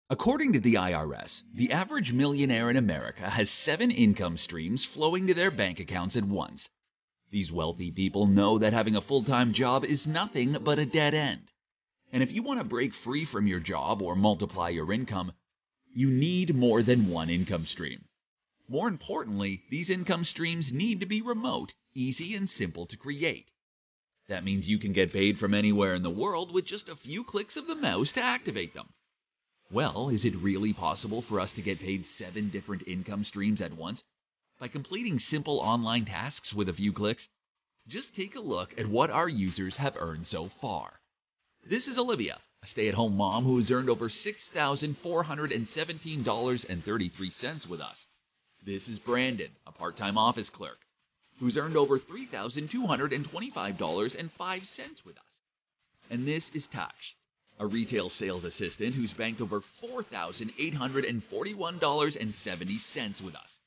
According to the IRS, the average millionaire in America has 7 income streams flowing to their bank accounts at once. These wealthy people know that having a full-time job is nothing but a dead end. And if you want to break free from your job or multiply your income, you need more than one income stream. More importantly, these income streams need to be remote, easy, and simple to create. That means you can get paid from anywhere in the world with just a few clicks of the mouse to activate them. Well, is it really possible for us to get paid 7 different income streams at once by completing simple online tasks with a few clicks? Just take a look at what our users have earned so far. This is Olivia, a stay-at-home mom who has earned over $6,417.33 with us. This is Brandon, a part-time office clerk, who's earned over $3,225.05 with us. And this is Tash, a retail sales assistant who's banked over $4,841.70 with us.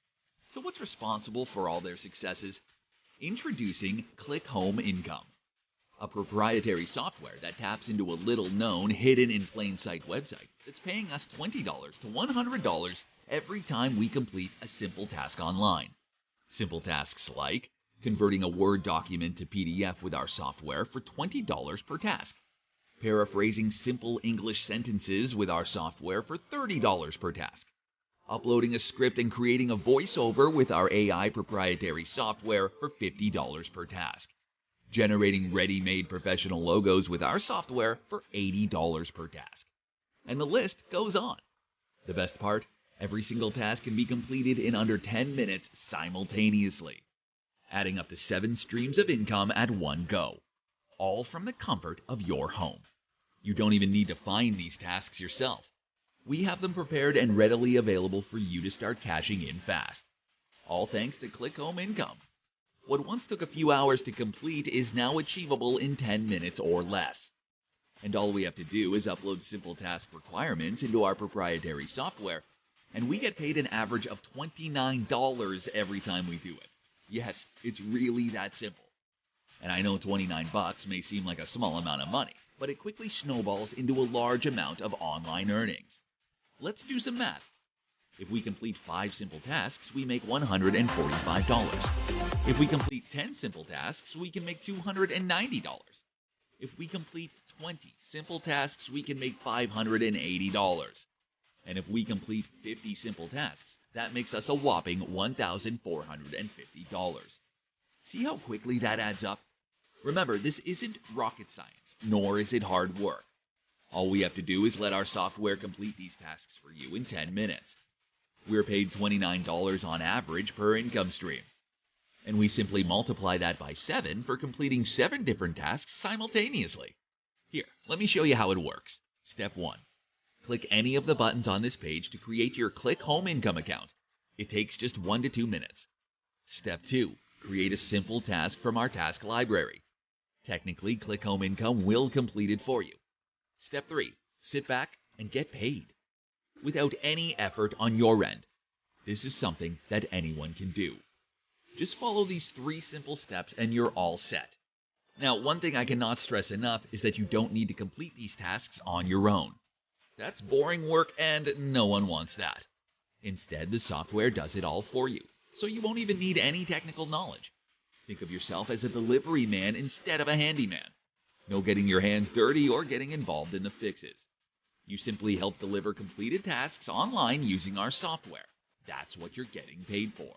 So what's responsible for all their successes? Introducing Click Home Income, a proprietary software that taps into a little-known, hidden-in-plain-sight website that's paying us $20 to $100 every time we complete a simple task online. Simple tasks like converting a Word document to PDF with our software for $20 per task, paraphrasing simple English sentences with our software for $30 per task, uploading a script and creating a voiceover with our AI proprietary software for $50 per task, generating ready-made professional logos with our software for $80 per task. And the list goes on. The best part? Every single task can be completed in under 10 minutes simultaneously, adding up to 7 streams of income at one go, all from the comfort of your home. You don't even need to find these tasks yourself. We have them prepared and readily available for you to start cashing in fast. All thanks to Click Home Income. What once took a few hours to complete is now achievable in 10 minutes or less. And all we have to do is upload simple task requirements into our proprietary software, and we get paid an average of $29 every time we do it. Yes, it's really that simple. And I know $29 may seem like a small amount of money, but it quickly snowballs into a large amount of online earnings. Let's do some math. If we complete 5 simple tasks, we make $145. If we complete 10 simple tasks, we can make $290. If we complete 20 simple tasks, we can make $580. And if we complete 50 simple tasks, that makes us a whopping $1,450. See how quickly that adds up? Remember, this isn't rocket science, nor is it hard work. All we have to do is let our software complete these tasks for you in 10 minutes. We're paid $29 on average per income stream. And we simply multiply that by 7 for completing 7 different tasks simultaneously. Here, let me show you how it works. Step 1. Click any of the buttons on this page to create your Click Home Income account. It takes just 1 to 2 minutes. Step 2. Create a simple task from our task library. Technically, Click Home Income will complete it for you. Step 3. Sit back and get paid, without any effort on your end. This is something that anyone can do. Just follow these 3 simple steps and you're all set. Now, one thing I cannot stress enough is that you don't need to complete these tasks on your own. That's boring work and no one wants that. Instead, the software does it all for you, so you won't even need any technical knowledge. Think of yourself as a delivery man instead of a handyman. No getting your hands dirty or getting involved in the fixes. You simply help deliver completed tasks online using our software. That's what you're getting paid for.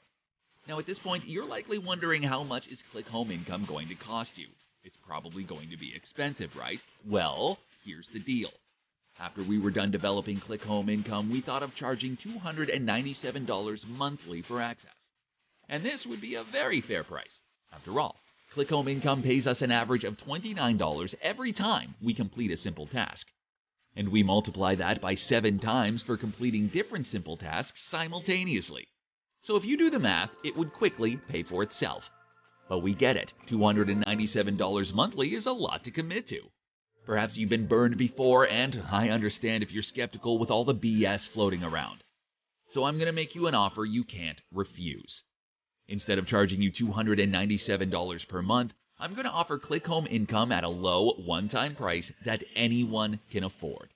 Now at this point, you're likely wondering how much is Click Home Income going to cost you. It's probably going to be expensive, right? Well, here's the deal. After we were done developing Click Home Income, we thought of charging $297 monthly for access. And this would be a very fair price. After all, Click Home Income pays us an average of $29 every time we complete a simple task. And we multiply that by 7 times for completing different simple tasks simultaneously. So if you do the math, it would quickly pay for itself. But we get it, $297 monthly is a lot to commit to. Perhaps you've been burned before, and I understand if you're skeptical with all the BS floating around. So I'm going to make you an offer you can't refuse. Instead of charging you $297 per month, I'm going to offer Click Home Income at a low, one-time price that anyone can afford.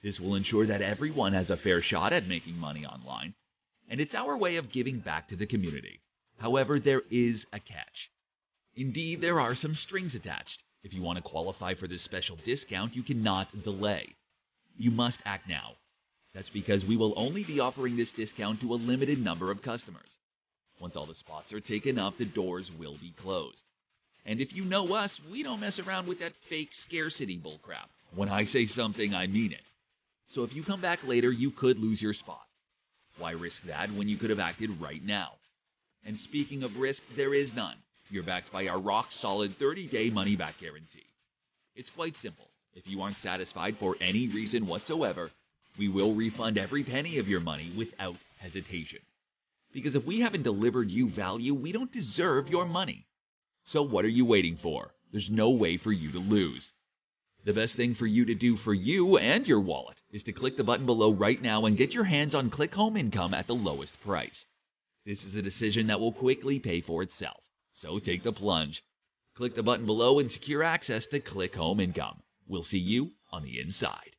This will ensure that everyone has a fair shot at making money online, and it's our way of giving back to the community. However, there is a catch. Indeed, there are some strings attached. If you want to qualify for this special discount, you cannot delay. You must act now. That's because we will only be offering this discount to a limited number of customers. Once all the spots are taken up, the doors will be closed. And if you know us, we don't mess around with that fake scarcity bullcrap. When I say something, I mean it. So if you come back later, you could lose your spot. Why risk that when you could have acted right now? And speaking of risk, there is none. You're backed by our rock-solid 30-day money-back guarantee. It's quite simple. If you aren't satisfied for any reason whatsoever, we will refund every penny of your money without hesitation. Because if we haven't delivered you value, we don't deserve your money. So what are you waiting for? There's no way for you to lose. The best thing for you to do for you and your wallet is to click the button below right now and get your hands on Click Home Income at the lowest price. This is a decision that will quickly pay for itself. So take the plunge. Click the button below and secure access to Click Home Income. We'll see you on the inside.